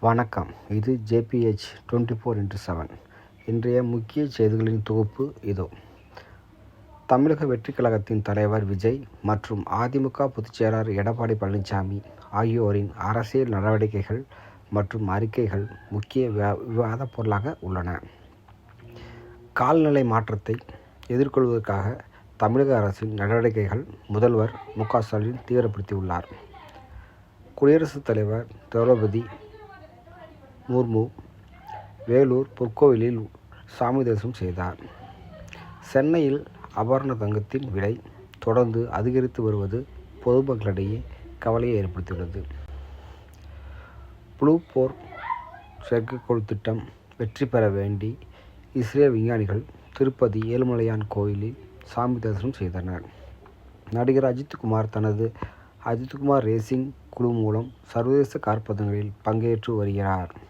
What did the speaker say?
வணக்கம். இது JPH 24x7 இன்றைய முக்கிய செய்திகளின் தொகுப்பு இதோ. தமிழக வெற்றிக் கழகத்தின் தலைவர் விஜய் மற்றும் அதிமுக பொதுச்செயலாளர் எடப்பாடி பழனிசாமி ஆகியோரின் அரசியல் நடவடிக்கைகள் மற்றும் அறிக்கைகள் முக்கிய விவாதப் பொருளாக உள்ளன. காலநிலை மாற்றத்தை எதிர்கொள்வதற்காக தமிழக அரசின் நடவடிக்கைகள் முதல்வர் மு.க. ஸ்டாலின் தீவிரப்படுத்தியுள்ளார். குடியரசுத் தலைவர் திரௌபதி முர்மு வேலூர் பொற்கோவிலில் சாமி தரிசனம் செய்தார். சென்னையில் ஆபரண தங்கத்தின் விலை தொடர்ந்து அதிகரித்து வருவது பொதுமக்களிடையே கவலையை ஏற்படுத்தியுள்ளது. ப்ளூ போர் செயற்கைக்கோள் திட்டம் வெற்றி பெற வேண்டி இஸ்ரேல் விஞ்ஞானிகள் திருப்பதி ஏழுமலையான் கோயிலில் சாமி தரிசனம் செய்தனர். நடிகர் அஜித்குமார் தனது அஜித்குமார் ரேசிங் குழு மூலம் சர்வதேச கார் பந்தயங்களில் பங்கேற்று வருகிறார்.